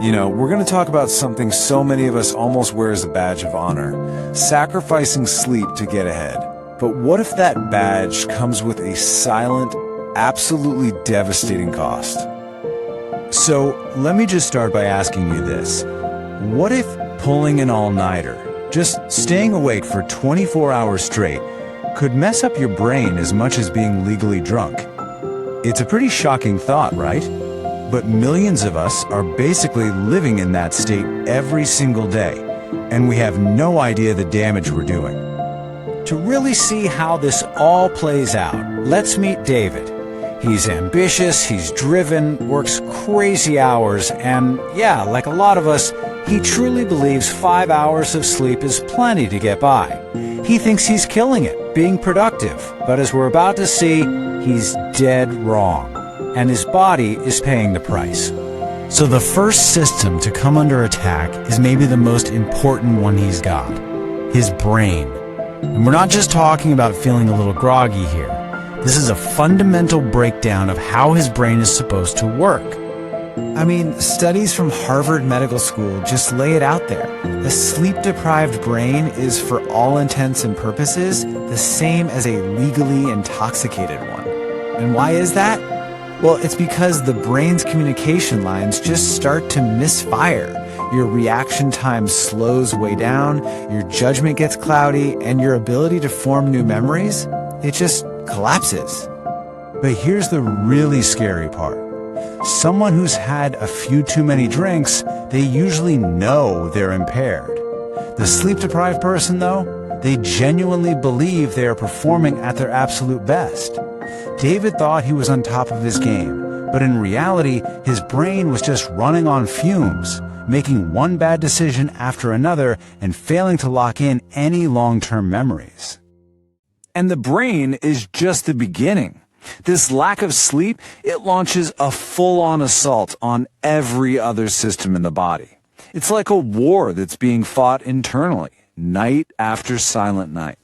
We're going to talk about something so many of us almost wear as a badge of honor, sacrificing sleep to get ahead. But what if that badge comes with a silent, absolutely devastating cost? So let me just start by asking you this. What if pulling an all-nighter, just staying awake for 24 hours straight, could mess up your brain as much as being legally drunk? It's a pretty shocking thought, right? But millions of us are basically living in that state every single day, and we have no idea the damage we're doing. To really see how this all plays out, let's meet David. He's ambitious, he's driven, works crazy hours, and yeah, like a lot of us, he truly believes 5 hours of sleep is plenty to get by. He thinks he's killing it, being productive, but as we're about to see, he's dead wrong. And his body is paying the price. So the first system to come under attack is maybe the most important one he's got, his brain. And we're not just talking about feeling a little groggy here. This is a fundamental breakdown of how his brain is supposed to work. I mean, studies from Harvard Medical School just lay it out there. A sleep-deprived brain is, for all intents and purposes, the same as a legally intoxicated one. And why is that? Well, it's because the brain's communication lines just start to misfire. Your reaction time slows way down, your judgment gets cloudy, and your ability to form new memories, it just collapses. But here's the really scary part. Someone who's had a few too many drinks, they usually know they're impaired. The sleep-deprived person, though, they genuinely believe they are performing at their absolute best. David thought he was on top of his game, but in reality, his brain was just running on fumes, making one bad decision after another and failing to lock in any long-term memories. And the brain is just the beginning. This lack of sleep, it launches a full-on assault on every other system in the body. It's like a war that's being fought internally, night after silent night.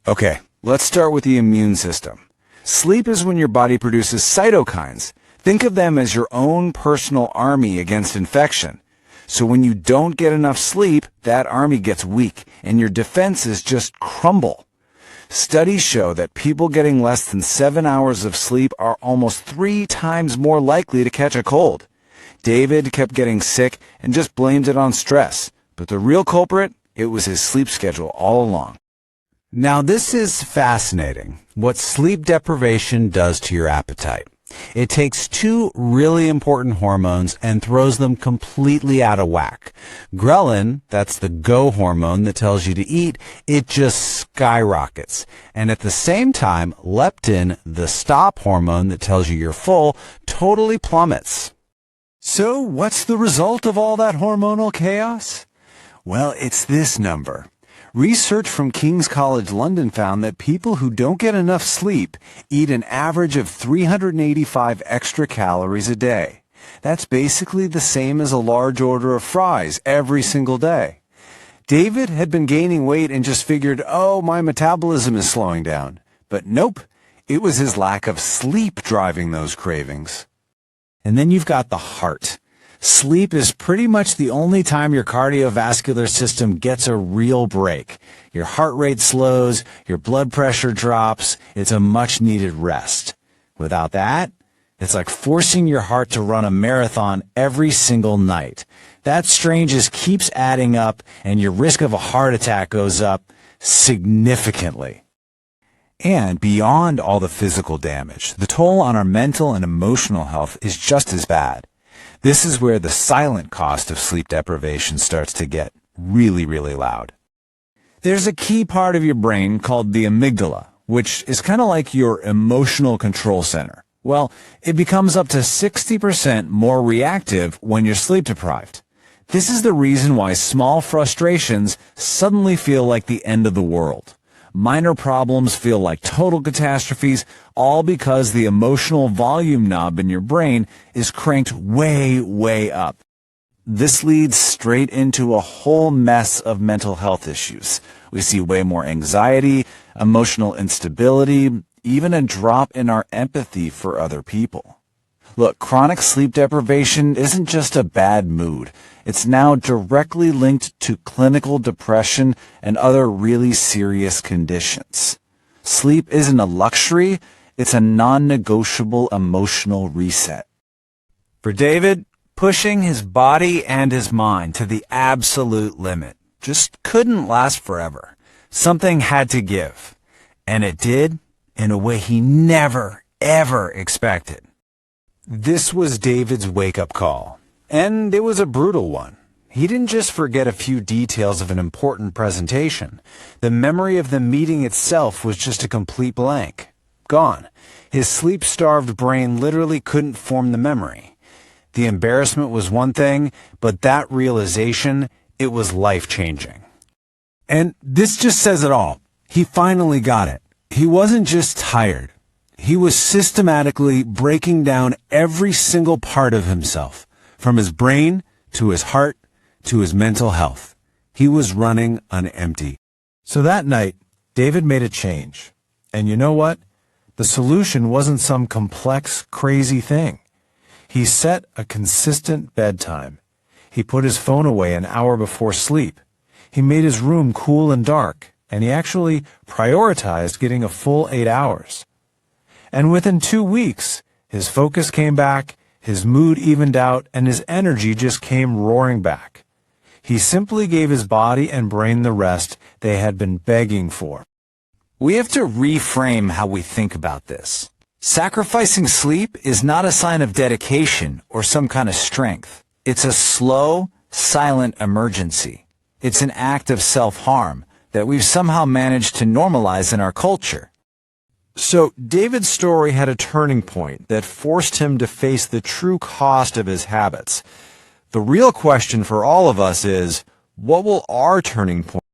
Okay, let's start with the immune system. Sleep is when your body produces cytokines. Think of them as your own personal army against infection. So when you don't get enough sleep, that army gets weak, and your defenses just crumble. Studies show that people getting less than 7 hours of sleep are almost 3 times more likely to catch a cold. David kept getting sick and just blamed it on stress, but the real culprit, it was his sleep schedule all along. Now this is fascinating, what sleep deprivation does to your appetite. It takes 2 really important hormones and throws them completely out of whack. Ghrelin, that's the go hormone that tells you to eat, it just skyrockets. And at the same time, leptin, the stop hormone that tells you you're full, totally plummets. So what's the result of all that hormonal chaos? Well, it's this number. Research from King's College London found that people who don't get enough sleep eat an average of 385 extra calories a day. That's basically the same as a large order of fries every single day. David had been gaining weight and just figured, oh, my metabolism is slowing down. But nope, it was his lack of sleep driving those cravings. And then you've got the heart. Sleep is pretty much the only time your cardiovascular system gets a real break. Your heart rate slows, your blood pressure drops, it's a much needed rest. Without that, it's like forcing your heart to run a marathon every single night. That strain just keeps adding up and your risk of a heart attack goes up significantly. And beyond all the physical damage, the toll on our mental and emotional health is just as bad. This is where the silent cost of sleep deprivation starts to get really, really loud. There's a key part of your brain called the amygdala, which is kind of like your emotional control center. Well, it becomes up to 60% more reactive when you're sleep deprived. This is the reason why small frustrations suddenly feel like the end of the world. Minor problems feel like total catastrophes, all because the emotional volume knob in your brain is cranked way, way up. This leads straight into a whole mess of mental health issues. We see way more anxiety, emotional instability, even a drop in our empathy for other people. Look, chronic sleep deprivation isn't just a bad mood. It's now directly linked to clinical depression and other really serious conditions. Sleep isn't a luxury, it's a non-negotiable emotional reset. For David, pushing his body and his mind to the absolute limit just couldn't last forever. Something had to give. And it did in a way he never, ever expected. This was David's wake-up call, and it was a brutal one. He didn't just forget a few details of an important presentation. The memory of the meeting itself was just a complete blank. Gone. His sleep-starved brain literally couldn't form the memory. The embarrassment was one thing, but that realization, it was life-changing. And this just says it all. He finally got it. He wasn't just tired. He was systematically breaking down every single part of himself, from his brain to his heart to his mental health. He was running on empty. So that night, David made a change. And you know what? The solution wasn't some complex, crazy thing. He set a consistent bedtime. He put his phone away an hour before sleep. He made his room cool and dark, and he actually prioritized getting a full 8 hours. And within 2 weeks, his focus came back, his mood evened out, and his energy just came roaring back. He simply gave his body and brain the rest they had been begging for. We have to reframe how we think about this. Sacrificing sleep is not a sign of dedication or some kind of strength. It's a slow, silent emergency. It's an act of self-harm that we've somehow managed to normalize in our culture. So David's story had a turning point that forced him to face the true cost of his habits. The real question for all of us is, what will our turning point